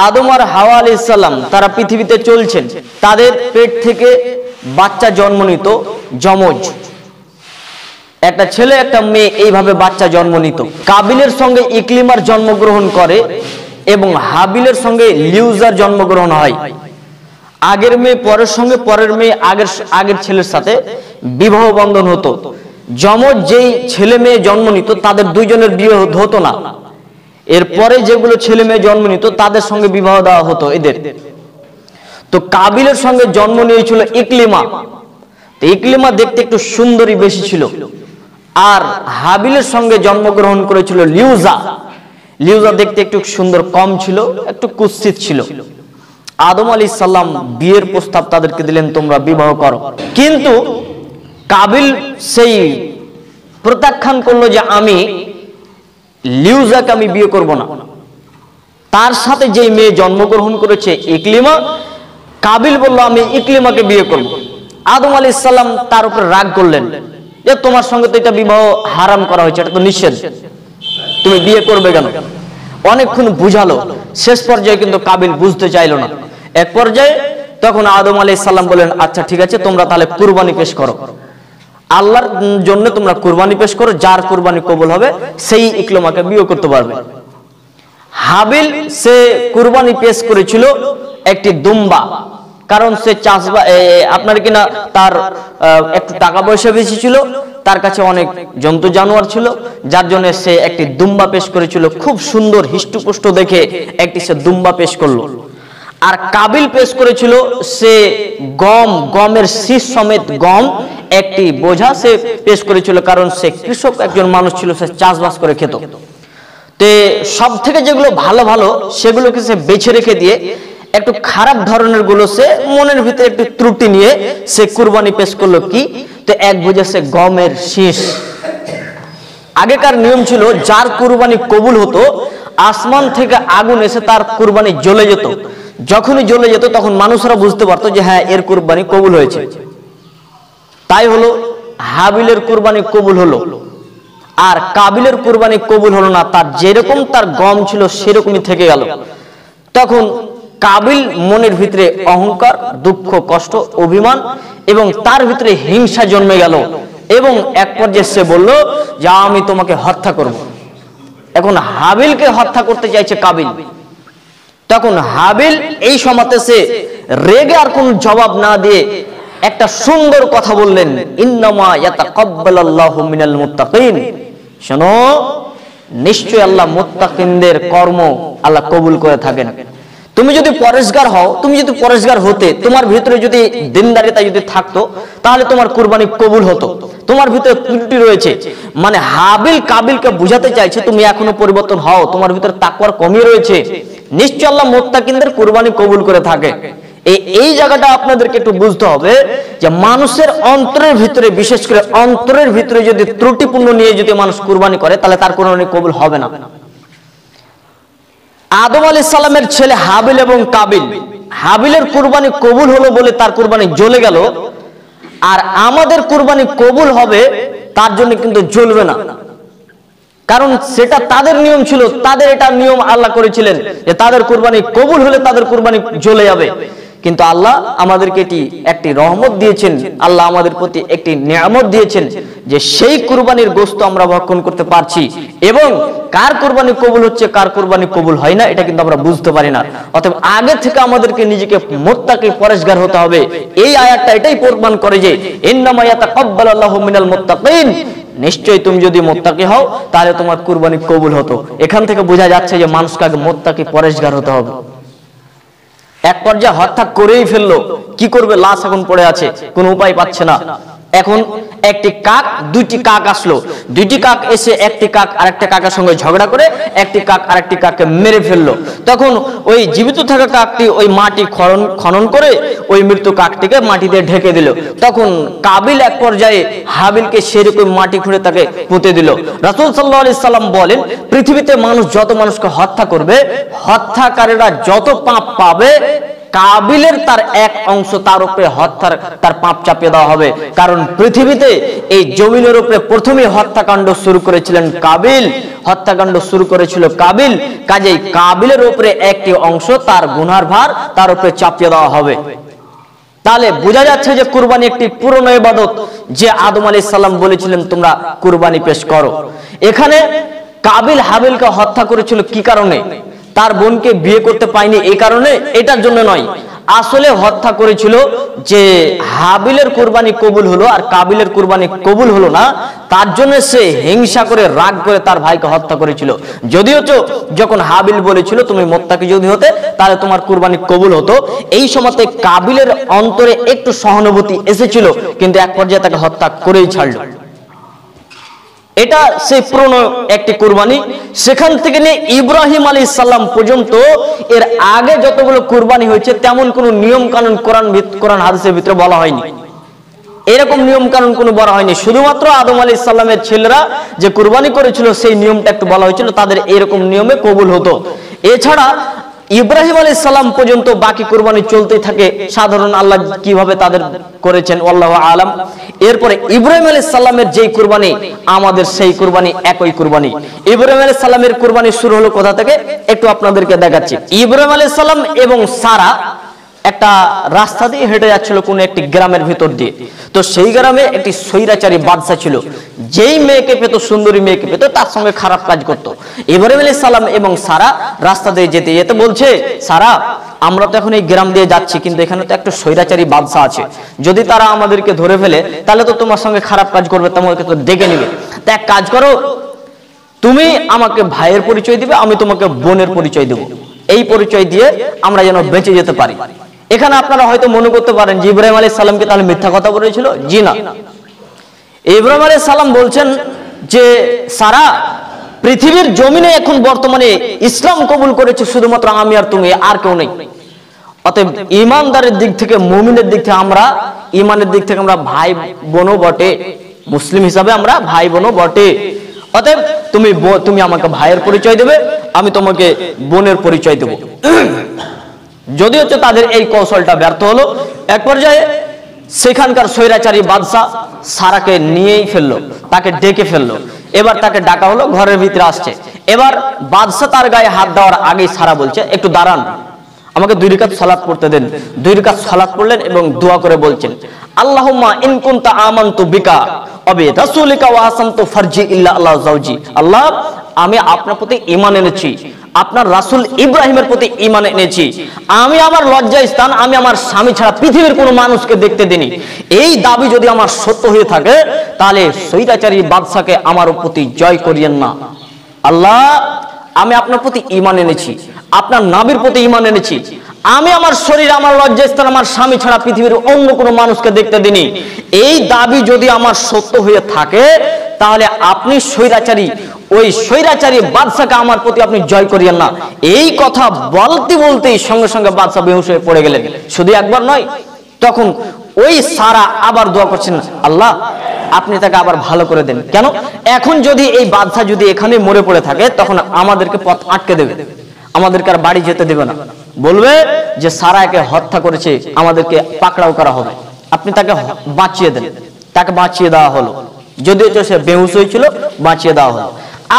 আদম আর হাওয়া আলাইহিস সালাম তারা পৃথিবীতে চলছেন, তাদের পেট থেকে বাচ্চা জন্ম নিত, যমজ, একটা ছেলে একটা মেয়ে, এইভাবে বাচ্চা জন্ম নিত। কাবিলের সঙ্গে ইকলিমার জন্মগ্রহণ করে এবং হাবিলের সঙ্গে লিউজার জন্মগ্রহণ হয়। আগের মেয়ে পরের সঙ্গে, পরের মেয়ে আগের ছেলের সাথে বিবাহ বন্ধন হতো। যমজ যেই ছেলে মেয়ে জন্ম নিত তাদের দুইজনের বিয়ে হতো না, এরপরে যেগুলো ছেলে মেয়ে জন্ম নিত তাদের সঙ্গে বিবাহ দেওয়া হতো এদের। তো কাবিলের সঙ্গে জন্ম নিয়েছিল ইকলিমা। ইকলিমা দেখতে একটু সুন্দরী বেশি ছিল। আর হাবিলের সঙ্গে জন্মগ্রহণ করেছিল লিউজা। লিউজা দেখতে একটু সুন্দর কম ছিল, একটু কুৎসিত ছিল। আদম আলাইহিস সালাম বিয়ের প্রস্তাব তাদেরকে দিলেন, তোমরা বিবাহ করো। কিন্তু কাবিল সেই প্রত্যাখ্যান করলো যে আমি লিউজাকে আমি বিয়ে করব না। তার সাথে যে মেয়ে জন্মগ্রহণ করেছে ইকলিমা, কাবিল বলল আমি ইকলিমাকে বিয়ে করব। আদম আলাইহিস সালাম তার উপর রাগ করলেন যে তোমার সঙ্গে তো এটা বিবাহ হারাম করা হয়েছে, এটা তো নিষেধ, তুমি বিয়ে করবে কেন? অনেকক্ষণ বুঝালো, শেষ পর্যায়ে কিন্তু কাবিল বুঝতে চাইলো না। এক পর্যায়ে তখন আদম আলাইহিস সালাম বলেন, আচ্ছা ঠিক আছে, তোমরা তাহলে কুরবানি পেশ করো, আল্লাহর জন্য তোমরা কুরবানি পেশ করো, যার কুরবানি কবুল হবে সেই ইকলিমাকে বিয়ে করতে পারবে। হাবিল সে কুরবানি পেশ করেছিল একটি দুম্বা, কারণ সে চাষবাস, আপনার কিনা তার একটু টাকা পয়সা বেশি ছিল, তার কাছে অনেক জন্তু জানোয়ার ছিল, যার জন্য সে একটি দুম্বা পেশ করেছিল। খুব সুন্দর হিষ্টপুষ্ট দেখে একটি সে দুম্বা পেশ করলো। আর কাবিল পেশ করেছিল সে গমের শীষ সমেত গম একটি বোঝা সে পেশ করেছিল, কারণ সে কৃষক একজন মানুষ ছিল, সে চাষবাস করে খেত। তে সব থেকে যেগুলো ভালো ভালো সেগুলোকে সে বেছে রেখে দিয়ে একটু খারাপ ধরনের গুলো সে মনের ভিতরে একটু ত্রুটি নিয়ে সে কুরবানি পেশ করলো। কি? তো এক বোঝা সে গমের শীষ। আগেকার নিয়ম ছিল যার কুরবানি কবুল হতো আসমান থেকে আগুন এসে তার কুরবানি জ্বলে যেত। যখনই জ্বলে যেত তখন মানুষরা বুঝতে পারতো যে হ্যাঁ এর কুরবানি কবুল হয়েছে। তাই হলো হাবিলের কুরবানি কবুল হলো, আর কাবিলের কুরবানি কবুল হলো না। তার যেরকম তার গম ছিল সেরকমই থেকে গেল। তখন কাবিল মনের ভিতরে অহংকার, দুঃখ, কষ্ট, অভিমান এবং তার ভিতরে হিংসা জন্মে গেল এবং এক পর্যায়ে সে বলল যে আমি তোমাকে হত্যা করব। এখন হাবিলকে হত্যা করতে চাইছে কাবিল। তখন হাবিল এই সময়তে সে রেগে আর কোন জবাব না দিয়ে একটা সুন্দর কথা বললেন, ইন্নামা ইয়াতাকাব্বালাল্লাহু মিনাল মুত্তাকিন। শোনো, নিশ্চয় আল্লাহ মুত্তাকিনদের কর্ম আল্লাহ কবুল করে থাকেন। তুমি যদি পরেশগার হও, তুমি যদি পরেশগার হতে, তোমার ভিতরে যদি দিনদারিতা যদি থাকতো, তাহলে তোমার কুরবানি কবুল হতো। তোমার ভিতরে ত্রুটি রয়েছে, মানে হাবিল কাবিলকে বুঝাতে চাইছে তুমি এখনো পরিবর্তন হও, তোমার ভিতরে তাকওয়ার কমই রয়েছে, নিশ্চয় আল্লাহ মুত্তাকিনদের কুরবানি কবুল করে থাকে। এই জায়গাটা আপনাদেরকে একটু বুঝতে হবে যে মানুষের অন্তরের ভিতরে, বিশেষ করে অন্তরের ভিতরে যদি ত্রুটিপূর্ণ নিয়ে যদি মানুষ কুরবানি করে তাহলে তার কুরবানি কবুল হবে না। আদম আলাইহিস সালামের ছেলে হাবিল এবং কাবিল, হাবিলের কুরবানি কবুল হলো বলে তার কুরবানি জ্বলে গেল, আর আমাদের কুরবানি কবুল হবে তার জন্য কিন্তু জ্বলবে না, কারণ সেটা তাদের নিয়ম ছিল, তাদের এটা নিয়ম আল্লাহ করেছিলেন যে তাদের কুরবানি কবুল হলে তাদের কুরবানি জ্বলে যাবে। কিন্তু আল্লাহ আমাদেরকে একটি রহমত দিয়েছেন, আল্লাহ আমাদের প্রতি একটি নিয়ামত দিয়েছেন যে সেই কুরবানির গোশত আমরা ভক্ষণ করতে পারছি, এবং কার কুরবানি কবুল হচ্ছে কার কুরবানি কবুল হয় না এটা কিন্তু আমরা বুঝতে পারি না। অতএব আগে থেকে আমাদেরকে নিজেকে মুত্তাকি, পরেশগার হতে হবে। এই আয়াতটা এটাই প্রমাণ করে যে ইন্নামা ইয়াতাকাব্বালাল্লাহু মিনাল মুত্তাকিন, নিশ্চয়ই তুমি যদি মুত্তাকি হও তাহলে তোমার কুরবানি কবুল হতো। এখান থেকে বোঝা যাচ্ছে যে মানুষকে আগে মুত্তাকি, পরেশগার হতে হবে। এক পর্যায়ে হত্যা করেই ফেললো, কি করবে? লাশ এখন পড়ে আছে, কোনো উপায় পাচ্ছে না। এখন একটি কাক, দুইটি কাক আসলো, দুইটি কাক এসে একটি কাক আরেকটা কাকের সঙ্গে ঝগড়া করে একটি কাক আরেকটি কাককে মেরে ফেললো। তখন ওই জীবিত থাকা কাকটি ওই মাটি খনন করে ওই মৃত্যু কাকটিকে মাটি দিয়ে ঢেকে দিল। তখন কাবিল এক পর্যায়ে হাবিলকে সেরকম মাটি খুঁড়ে তাকে পুঁতে দিল। রাসূল সাল্লাল্লাহু আলাইহি সাল্লাম বলেন, পৃথিবীতে মানুষ যত মানুষকে হত্যা করবে, হত্যাকারীরা যত পাপ পাবে কাবিলের তার এক অংশ তার উপরে হত্যার তার পাপ চাপিয়ে দেওয়া হবে। কারণ পৃথিবীতে এই জমিনের উপরে প্রথমে হত্যাকাণ্ড শুরু করেছিলেন কাবিল, হত্যাকাণ্ড শুরু করেছিল কাবিল, কাজেই কাবিলের উপরে একটি অংশ তার গুনার ভার তার উপরে চাপিয়ে দেওয়া হবে। তাহলে বোঝা যাচ্ছে যে কুরবানি একটি পুরনো ইবাদত, যে আদম আলাইহিস সালাম বলেছিলেন তোমরা কুরবানি পেশ করো। এখানে কাবিল হাবিলকে হত্যা করেছিল কি কারণে? তার বোনকে বিয়ে করতে পায়নি এই কারণে, এটার জন্য নয়। আসলে হত্যা করেছিল যে হাবিলের কুরবানি কবুল হলো আর কাবিলের কুরবানি কবুল হলো না, তার জন্য সে হিংসা করে রাগ করে তার ভাইকে হত্যা করেছিল। যদিও যখন হাবিল বলেছিল তুমি মুত্তাকি যদি হতে তাহলে তোমার কুরবানি কবুল হতো, এই সময়তে কাবিলের অন্তরে একটু সহানুভূতি এসেছিল, কিন্তু এক পর্যায়ে তাকে হত্যা করেই ছাড়লো। এটা সেই পুরনো একটি কুরবানি। সেখান থেকে নিয়ে ইব্রাহিম আলাইহিস সালাম পর্যন্ত এর আগে যতগুলো কুরবানি হয়েছে তেমন কোনো নিয়ম কানুন কোরআন হাদিসের ভিতরে বলা হয়নি। এরকম নিয়ম কানুন কোনো বলা হয়নি। শুধুমাত্র আদম আলাইহিস সালামের ছেলেরা যে কুরবানি করেছিল সেই নিয়মটা একটু বলা হয়েছিল, তাদের এরকম নিয়মে কবুল হতো। এছাড়া ইব্রাহিম আলাইহিস সালাম পর্যন্ত বাকি কুরবানি চলতেই থাকে। সাধারণ আল্লাহ কিভাবে তাদের করেছেন আল্লাহু আলাম। এরপরে ইব্রাহিম আলাইহিস সালামের যেই কুরবানি, আমাদের সেই কুরবানি একই কুরবানি। ইব্রাহিম আলাইহিস সালামের কুরবানি শুরু হলো কোথা থেকে একটু আপনাদেরকে দেখাচ্ছি। ইব্রাহিম আলাইহিস সালাম এবং সারা একটা রাস্তা দিয়ে হেঁটে যাচ্ছিল কোন একটি গ্রামের ভিতর দিয়ে। তো সেই গ্রামে একটি স্বৈরাচারী বাদশা ছিল, যেই মেয়েকে পেত, সুন্দরী মেয়েকে পেত, তার সঙ্গে খারাপ কাজ করত। ইব্রাহিম আলাইহিস সালাম এবং সারা রাস্তা দিয়ে যেতে যেতে বলছে, সারা আমরা তো এখন এই গ্রাম দিয়ে যাচ্ছি, কিন্তু এখানে তো একটা স্বৈরাচারী বাদশা আছে, যদি তারা আমাদেরকে ধরে ফেলে তাহলে তো তোমার সঙ্গে খারাপ কাজ করবে, তোমাকে তো ডেকে নেবে। তা এক কাজ করো, তুমি আমাকে ভাইয়ের পরিচয় দিবে, আমি তোমাকে বোনের পরিচয় দেব, এই পরিচয় দিয়ে আমরা যেন বেঁচে যেতে পারি। এখানে আপনারা হয়তো মনে করতে পারেন যে ইব্রাহিম আলাইহিস সালামকে তাহলে মিথ্যা কথা বলেছিল। জি না, ইব্রাহিম আলাইহিস সালাম বলছেন যে সারা, পৃথিবীর জমিনে এখন বর্তমানে ইসলাম কবুল করেছে শুধুমাত্র আমি আর তুমি, আর কেউ নেই। অতএব ইমানদারের দিক থেকে, মুমিনের দিক থেকে, আমরা ইমানের দিক থেকে আমরা ভাই বোনও বটে, মুসলিম হিসাবে আমরা ভাই বোনও বটে। অতএব তুমি আমাকে ভাইয়ের পরিচয় দেবে, আমি তোমাকে বোনের পরিচয় দেব। যদিও তাদের এই কৌশলটা ব্যর্থ হলো। এক পর্যায়ে সেখানকার স্বৈরাচারী বাদশা সারাকে নিয়েই ফেললো, তাকে ডেকে ফেললো। এবার তাকে ডাকা হলো, ঘরের ভিতরে আসছে। এবার বাদশা তার গায়ে হাত দেওয়ার আগেই সারা বলছে, একটু দাঁড়ান, আমাকে 2 রাকাত সালাত পড়তে দেন। 2 রাকাত সালাত পড়লেন এবং দোয়া করে বলছেন, আল্লাহুম্মা ইন কুনতা আমানতু বিকা ওয়া বিরাসূলিকা ওয়া আসামতু ফারজি ইল্লা আল্লাহ যাওজি। আল্লাহ, আমি আপনার প্রতি ঈমান এনেছি, আপনার রাসূল ইব্রাহিমের প্রতি ঈমান এনেছি, আমি আমার লজ্জা স্থান আমি আমার স্বামী ছাড়া পৃথিবীর কোনো মানুষকে দেখতে দিইনি। এই দাবি যদি আমার সত্য হয়ে থাকে তাহলে স্বৈরাচারী বাদশাকে আমার প্রতি জয় করিয়েন না। আল্লাহ, আমি আপনার প্রতি ঈমান এনেছি, আপনার নবীর প্রতি ঈমান এনেছি, আমি আমার শরীর, আমার লজ্জাস্থান আমার স্বামী ছাড়া পৃথিবীর অন্য কোনো মানুষকে দেখতে দিইনি। এই দাবি যদি আমার সত্য হয়ে থাকে তাহলে আপনি স্বৈরাচারী, ওই স্বৈরাচারী বাদশাকে আমার প্রতি আপনি জয় করিয়েন না। এই কথা বলতে বলতেই সঙ্গে সঙ্গে বাদশা বেহুশ হয়ে পড়ে গেলেন। শুধু একবার নয়, তখন ওই সারা আবার দোয়া করছেন, আল্লাহ আপনি তাকে আবার ভালো করে দেন। কেন? এখন যদি এই বাদশা যদি এখানে মরে পড়ে থাকে তখন আমাদেরকে পথ আটকে দেবে, আমাদেরকে আর বাড়ি যেতে দেবে না, বলবে যে সারাকে হত্যা করেছে, আমাদেরকে পাকড়াও করা হবে, আপনি তাকে বাঁচিয়ে দেন। তাকে বাঁচিয়ে দেওয়া হলো, যদিও সে বেহুশ হয়েছিল, বাঁচিয়ে দেওয়া হলো।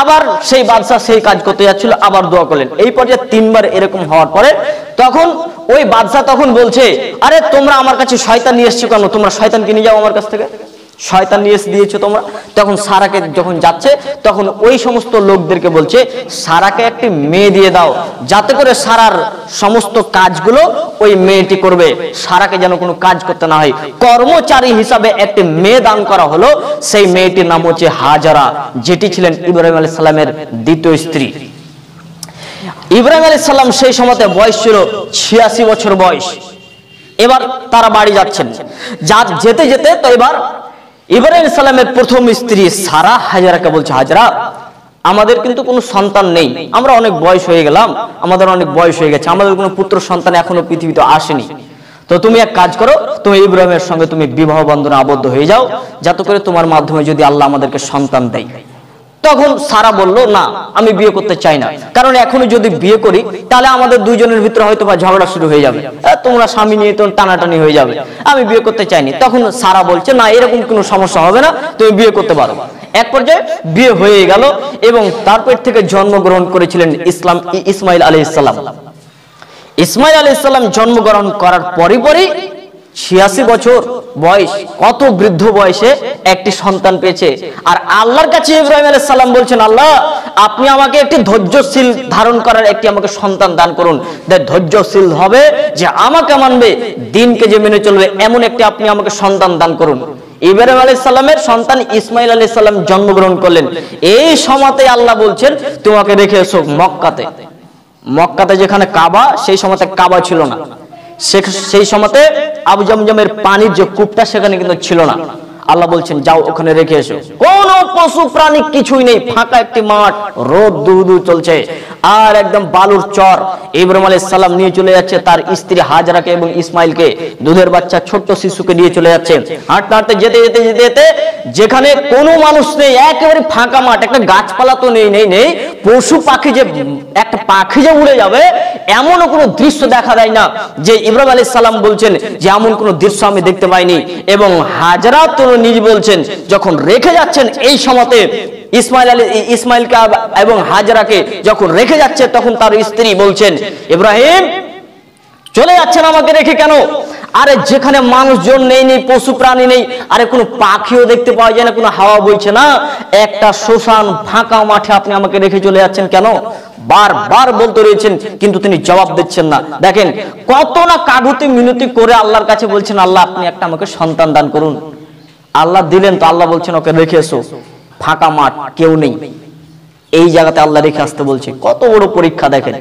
আবার সেই বাদশা সেই কাজ করতে যাচ্ছিল, আবার দোয়া করলেন। এই পর্যায়ে 3 বার এরকম হওয়ার পরে তখন ওই বাদশা তখন বলছে, আরে তোমরা আমার কাছে শয়তান নিয়ে এসছো কেন? তোমরা শয়তানকে নিয়ে যাও আমার কাছ থেকে, শয়তান নিয়ে এসে দিয়েছো তোমরা। তখন সারাকে যখন যাচ্ছে তখন ওই সমস্ত লোকদেরকে বলছে, সারাকে একটি মেয়ে দিয়ে দাও, যাতে করে সারার সমস্ত কাজগুলো ওই মেয়েটি করবে, সারাকে যেন কোনো কাজ করতে না হয়। কর্মচারী হিসাবে একটি মেয়ে দান করা হলো। সেই মেয়েটির নাম হচ্ছে হাজারা, যেটি ছিলেন ইব্রাহিম আলাইহিস সালামের দ্বিতীয় স্ত্রী। ইব্রাহিম আলাইহিস সালাম সেই সময়তে বয়স ছিল 86 বছর বয়স। এবার তারা বাড়ি যাচ্ছেন, যেতে যেতে তো এবার ইব্রাহিম সালামের প্রথম স্ত্রী সারা হাজারাকে বলছে, হাজারা আমাদের কিন্তু কোনো সন্তান নেই, আমরা অনেক বয়স হয়ে গেলাম, আমাদের অনেক বয়স হয়ে গেছে, আমাদের কোনো পুত্র সন্তান এখনো পৃথিবীতে আসেনি। তো তুমি এক কাজ করো, তুমি ইব্রাহিমের সঙ্গে তুমি বিবাহ বন্ধনে আবদ্ধ হয়ে যাও, যাতে করে তোমার মাধ্যমে যদি আল্লাহ আমাদেরকে সন্তান দেয়। তখন সারা বলল, না আমি বিয়ে করতে চাই না, কারণ এখনো যদি বিয়ে করি তাহলে আমাদের দুইজনের ভিতরে হয়তো বা ঝগড়া শুরু হয়ে যাবে, তোমরা স্বামী নিয়ে তো টানাটানি হয়ে যাবে, আমি বিয়ে করতে চাইনি। তখন সারা বলছে, না এরকম কোনো সমস্যা হবে না, তুমি বিয়ে করতে পারো। এক পর্যায়ে বিয়ে হয়ে গেল এবং তারপর থেকে জন্মগ্রহণ করেছিলেন ইসমাইল আলাইহিস সালাম। ইসমাইল আলাইহিস সালাম জন্মগ্রহণ করার পরই 86 বছর বয়স, কত বৃদ্ধ বয়সে একটি সন্তান পেয়েছে। আর আল্লাহর কাছে ইব্রাহিম আলাইহিস সালাম বলছেন, আল্লাহ আপনি আমাকে একটি ধৈর্যশীল ধারণ করার একটি আমাকে সন্তান দান করুন, ধৈর্যশীল হবে, যে আমাকে মানবে, দিনকে যে মেনে চলবে, এমন একটি আপনি আমাকে সন্তান দান করুন। ইব্রাহিম আলাইহিস সালামের সন্তান ইসমাইল আলাইহিস সালাম জন্মগ্রহণ করলেন। এই সময়তে আল্লাহ বলছেন, তোমাকে রেখে এসো মক্কাতে। মক্কাতে যেখানে কাবা, সেই সময়তে কাবা ছিল না, সেই সময়তে আবু জমজমের পানির যে কূপটা সেখানে কিন্তু ছিল না। আল্লাহ বলছেন, যাও ওখানে রেখে এসো। কোন পশু প্রাণী কিছুই নেই, ফাঁকা একটি মাঠ, রোদ দুদু চলছে আর একদম বালুর চর। ইব্রাহিম আলাইহিস সালাম নিয়ে চলে যাচ্ছে তার স্ত্রী হাজরাকে এবং ইসমাইলকে, দুধের বাচ্চা ছোট্ট শিশুকে নিয়ে চলে যাচ্ছে। হাঁটতে হাঁটতে যেতে যেতে যেতে যেতে যেখানে কোনো মানুষ নেই, একেবারে ফাঁকা মাঠ, একটা গাছপালা তো নেই, পশু পাখি যে একটা পাখি যে উড়ে যাবে এমনও কোনো দৃশ্য দেখা যায় না। যে ইব্রাহিম আলাইহিস সালাম বলছেন যে এমন কোনো দৃশ্য আমি দেখতে পাইনি। এবং হাজরা তো নিজে বলছেন, যখন রেখে যাচ্ছেন এই সময়তে ইসমাইলকে এবং হাজরাকে যখন রেখে যাচ্ছে, তখন তার স্ত্রী বলছেন, ইব্রাহিম চলে যাচ্ছেন আমাকে রেখে কেন? আরে যেখানে মানুষজন নেই, পশু প্রাণী নেই, আরে কোনো পাখিও দেখতে পাওয়া যায় না, কোনো হাওয়া বইছে না, একটা শ্মশান ফাঁকা মাঠে আপনি আমাকে রেখে চলে যাচ্ছেন কেন? বারবার বলতে রয়েছেন, কিন্তু তিনি জবাব দিচ্ছেন না। দেখেন কত না কাগুতি মিনতি করে আল্লাহর কাছে বলছেন, আল্লাহ আপনি একটা আমাকে সন্তান দান করুন। আল্লাহ দিলেন তো আল্লাহ বলছেন, ওকে রেখে এসো, ফাঁকা মাঠ, কেউ নেই, এই জায়গাতে আল্লাহ রেখে আসতে বলছে। কত বড় পরীক্ষা দেখেন।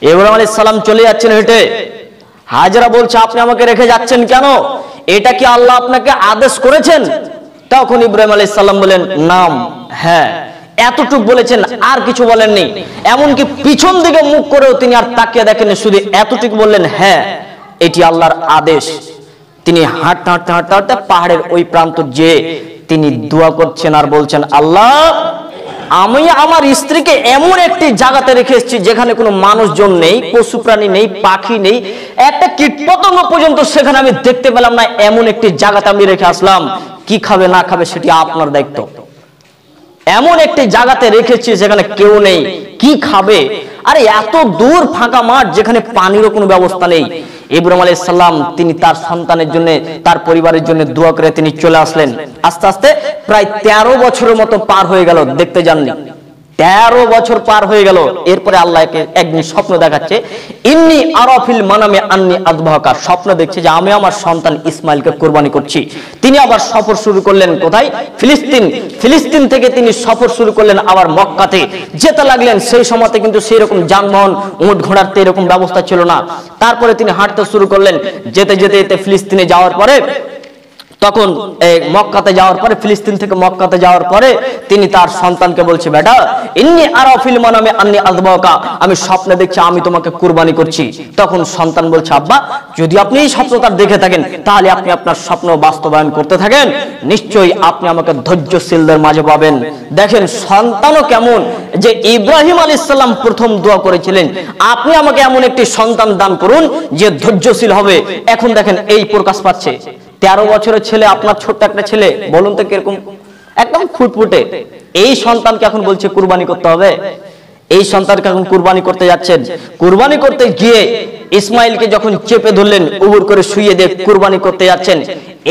ইব্রাহিম আলাইহিস সালাম চলে যাচ্ছেন হেঁটে, হাজরা বলছে, আপনি আমাকে রেখে যাচ্ছেন কেন? এটা কি আল্লাহ আপনাকে আদেশ করেছেন? তখন ইব্রাহিম আলাইহিস সালাম বলেন, নাম, হ্যাঁ, এতটুকু বলেছেন, আর কিছু বলেননি। এমনকি পিছন দিকে মুখ করেও তিনি আর তাকিয়ে দেখেননি, শুধু এতটুকু বললেন, হ্যাঁ এটি আল্লাহর আদেশ। তিনি হাঁটতে হাঁটতে হাঁটতে হাঁটতে পাহাড়ের ওই প্রান্ত যে তিনি দোয়া করছেন আর বলছেন, আল্লাহ আমি আমার স্ত্রীকে এমন একটি জায়গাতে রেখে এসেছি যেখানে কোনো মানুষজন নেই, পশু প্রাণী নেই, পাখি নেই, একটা কীটপতঙ্গ পর্যন্ত সেখানে আমি দেখতে পেলাম না, এমন একটি জায়গাতে আমি রেখে আসলাম। কি খাবে না খাবে সেটি আপনার দায়িত্ব। এমন একটি জায়গাতে রেখেছি যেখানে কেউ নেই, কি খাবে? আরে এত দূর ফাঁকা মাঠ যেখানে পানিরও কোনো ব্যবস্থা নেই। ইব্রাহিম আলাইহিস সালাম তিনি তার সন্তানের জন্য, তার পরিবারের জন্য দোয়া করে তিনি চলে আসলেন। আস্তে আস্তে প্রায় 13 বছরের মতো পার হয়ে গেল, দেখতে যাননি। 13 বছর পার হয়ে গেল। এরপরে আল্লাহকে একদিন স্বপ্ন দেখাচ্ছে, ইন্নী আরাফিল মানামে আন্নী আযবাহুকা, স্বপ্ন দেখছে যে আমি আমার সন্তান ইসমাইলকে কুরবানি করছি। তিনি আবার সফর শুরু করলেন কোথায়? ফিলিস্তিন থেকে তিনি সফর শুরু করলেন আবার মক্কাতে যেতে লাগলেন। সেই সময়তে কিন্তু সেই রকম যানবাহন, উট ঘোড়ার তো এরকম ব্যবস্থা ছিল না। তারপরে তিনি হাঁটতে শুরু করলেন। যেতে যেতে যেতে ফিলিস্তিনে যাওয়ার পরে, তখন মক্কাতে যাওয়ার পরে, ফিলিস্তিন থেকে মক্কাতে যাওয়ার পরে তিনি তার সন্তানকে বলছে, বেটা ইন্নী আরাফিল মানামে আন্নী আযবাহুকা, আমি স্বপ্নে দেখছি আমি তোমাকে কুরবানি করছি। তখন সন্তান বলছে, আব্বা যদি আপনি এই স্বপ্নটা দেখে থাকেন তাহলে আপনি আপনার স্বপ্ন বাস্তবায়ন করতে থাকেন, নিশ্চয়ই আপনি আমাকে ধৈর্যশীলদের মাঝে পাবেন। দেখেন সন্তানও কেমন, যে ইব্রাহিম আলাইহিস সালাম প্রথম দোয়া করেছিলেন, আপনি আমাকে এমন একটি সন্তান দান করুন যে ধৈর্যশীল হবে। এখন দেখেন এই প্রকাশ পাচ্ছে। 13 বছরের ছেলে, আপনার ছোট্ট একটা ছেলে, বলুন তো কিরকম, একদম ফুটফুটে। এই সন্তানকে এখন বলছে কুরবানি করতে হবে। এই সন্তানকে এখন কুরবানি করতে যাচ্ছেন। কুরবানি করতে গিয়ে ইসমাইলকে যখন চেপে ধরলেন, উবুর করে শুইয়ে দিয়ে কুরবানি করতে যাচ্ছেন,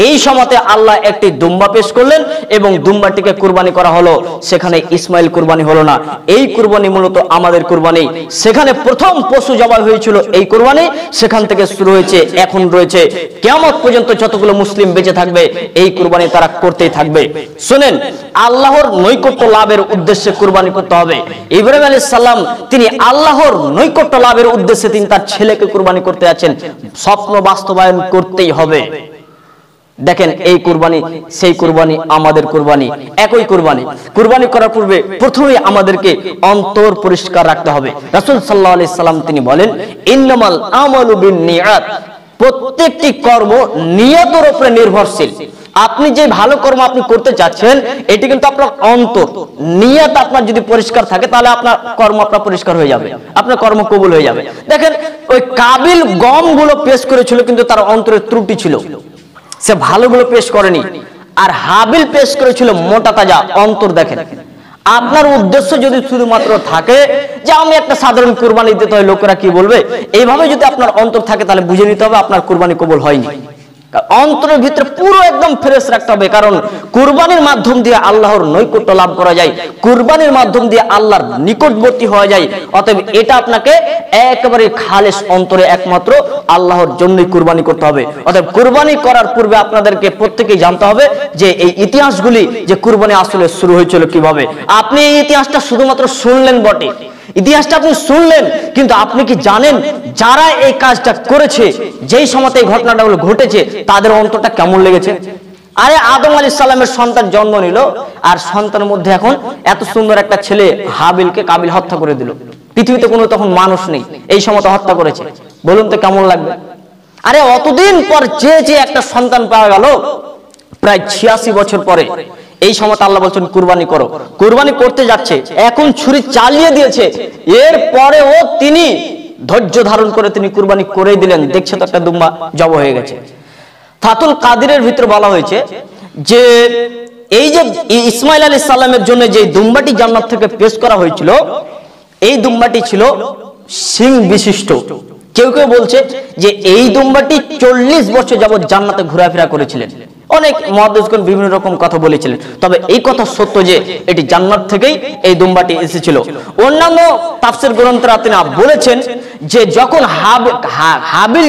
এই সময়তে আল্লাহ একটি দুম্বা পেশ করলেন এবং দুম্বাটিকে কুরবানি করা হলো। সেখানে ইসমাইল কুরবানি হলো না। এই কুরবানি মূলত আমাদের কুরবানি। সেখানে প্রথম পশু জবাই হয়েছিল এই কুরবানি, সেখান থেকে শুরু হয়েছে, এখন রয়েছে, কিয়ামত পর্যন্ত যতগুলো মুসলিম বেঁচে থাকবে এই কুরবানি তারা করতেই থাকবে। শুনেন, আল্লাহর নৈকট্য লাভের উদ্দেশ্যে কুরবানি করতে হবে। ইব্রাহিম আলাইহিস সালাম তিনি আল্লাহর নৈকট্য লাভের উদ্দেশ্যে তিনি তার ছেলেকে কুরবানি করতে যাচ্ছেন। স্বপ্ন বাস্তবায়ন করতেই হবে। দেখেন এই কুরবানি সেই কুরবানি, আমাদের কুরবানি একই কুরবানি। কুরবানি করার পূর্বে প্রথমেই আমাদেরকে অন্তর পরিষ্কার রাখতে হবে। রাসূল সাল্লাল্লাহু আলাইহি সাল্লাম তিনি বলেন, ইন্নামাল আমালু বিন্নিয়াত, প্রত্যেকটি কর্ম নিয়তের উপরে নির্ভরশীল। আপনি যে ভালো কর্ম আপনি করতে চাচ্ছেন, এটি কিন্তু আপনার অন্তর নিয়ত আপনার যদি পরিষ্কার থাকে, তাহলে আপনার কর্ম আপনার পরিষ্কার হয়ে যাবে, আপনার কর্ম কবুল হয়ে যাবে। দেখেন, ওই কাবিল গমগুলো পেশ করেছিল, কিন্তু তার অন্তরের ত্রুটি ছিল, সে ভালোগুলো পেশ করেনি। আর হাবিল পেশ করেছিল মোটা তাজা অন্তর। দেখেন, আপনার উদ্দেশ্য যদি শুধুমাত্র থাকে যে আমি একটা সাধারণ কুরবানি দিতে হয়, লোকেরা কি বলবে, এইভাবে যদি আপনার অন্তর থাকে, তাহলে বুঝে নিতে হবে আপনার কুরবানি কবুল হয়নি। অন্তরের ভিতরে পুরো একদম ফ্রেশ রাখতে হবে, কারণ কুরবানির মাধ্যম দিয়ে আল্লাহর নৈকট্য লাভ করা যায়, কুরবানির মাধ্যম দিয়ে আল্লাহর নিকটবর্তী হওয়া যায়। অতএব এটা আপনাকে একেবারে খালেস অন্তরে একমাত্র আল্লাহর জন্যই কুরবানি করতে হবে। অতএব কুরবানি করার পূর্বে আপনাদেরকে প্রত্যেকেই জানতে হবে যে এই ইতিহাসগুলি, যে কুরবানি আসলে শুরু হয়েছিল কিভাবে। আপনি এই ইতিহাসটা শুধুমাত্র শুনলেন বটে, ইতিহাসটা আপনি শুনলেন, কিন্তু আপনি কি জানেন যারা এই কাজটা করেছে, যেই সময় এই ঘটনাটা ঘটেছে, তাদের অন্তরটা কেমন লেগেছে? আরে আদম আলাইহিস সালামের সন্তান জন্ম নিল, আর সন্তানের মধ্যে এখন এত সুন্দর একটা ছেলে, হাবিলকে কাবিল হত্যা করে দিল। পৃথিবীতে কোনো তখন মানুষ নেই, এই সময় হত্যা করেছে। বলুন তো কেমন লাগবে? আরে অতদিন পর যে একটা সন্তান পাওয়া গেল, প্রায় 86 বছর পরে, এই সময় আল্লাহ বলছেন কুরবানি করো। কুরবানি করতে যাচ্ছে, এখন ছুরি চালিয়ে দিয়েছে, এরপরেও তিনি ধৈর্য ধারণ করে তিনি কুরবানি করে দিলেন। দেখছে তো একটা দুম্বা জব হয়ে গেছে। ফাতুল কাদিরের ভিতরে বলা হয়েছে যে এই যে ইসমাইল আলাইহিস সালামের জন্য যে দুম্বাটি জান্নাত থেকে পেশ করা হয়েছিল, এই দুম্বাটি ছিল সিং বিশিষ্ট। কেউ কেউ বলছে যে এই দুম্বাটি 40 বছর যাবত জান্নাতে ঘোরাফেরা করেছিলেন। অনেক মুহাদ্দিসগণ বিভিন্ন রকম কথা বলেছিলেন, তবে এই কথা সত্য যে এটি জান্নাত থেকেই এই দুম্বাটি এসেছিল। অন্যান্য তাফসীর গ্রন্থরা তিনি বলেছেন যে যখন হাবিল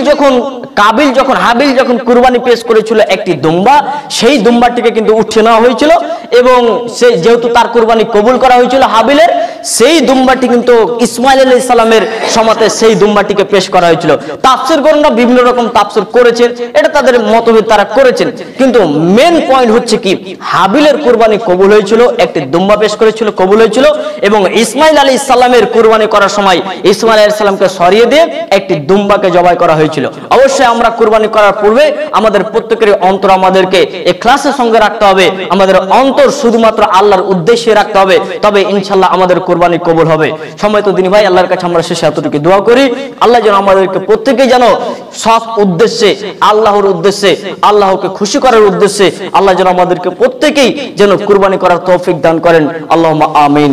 যখন কুরবানি পেশ করেছিল একটি দুম্বা, সেই দুম্বাটিকে কিন্তু উঠিয়ে নেওয়া হয়েছিল, এবং সেই যেহেতু তার কুরবানি কবুল করা হয়েছিল হাবিলের, সেই দুম্বাটি কিন্তু ইসমাইল আলাইহিস সালামের সময়তে সেই দুম্বাটিকে পেশ করা হয়েছিল। তাফসীরগণরা বিভিন্ন রকম তাফসীর করেছেন, এটা তাদের মতভেদ তারা করেছেন, কিন্তু মেন পয়েন্ট হচ্ছে কি, হাবিলের কুরবানি কবুল হয়েছিল, একটি দুম্বা পেশ করেছিল, কবুল হয়েছিল, এবং ইসমাইল আলাইহিস সালামের কুরবানি করার সময় ইসমাইল আলাইহিস সালামকে সরিয়ে দিয়ে একটি দুম্বাকে জবাই করা হয়েছিল। অবশ্যই আমরা কুরবানি করার পূর্বে আমাদের প্রত্যেকের অন্তর আমাদেরকে ইখলাসের সঙ্গে রাখতে হবে, আমাদের অন্তর শুধুমাত্র আল্লাহর উদ্দেশ্যে রাখতে হবে, তবে ইনশাআল্লাহ আমাদের কুরবানি কবুল হবে। সম্মানিত দিনী ভাই, আল্লাহর কাছে আমরা শেষে এতটুকু দোয়া করি, আল্লাহ যেন আমাদেরকে প্রত্যেকেই যেন সৎ উদ্দেশ্যে, আল্লাহর উদ্দেশ্যে, আল্লাহকে খুশি করার উদ্দেশ্যে, আল্লাহ যেন আমাদেরকে প্রত্যেকেই যেন কুরবানি করার তৌফিক দান করেন। আল্লাহুম্মা আমিন।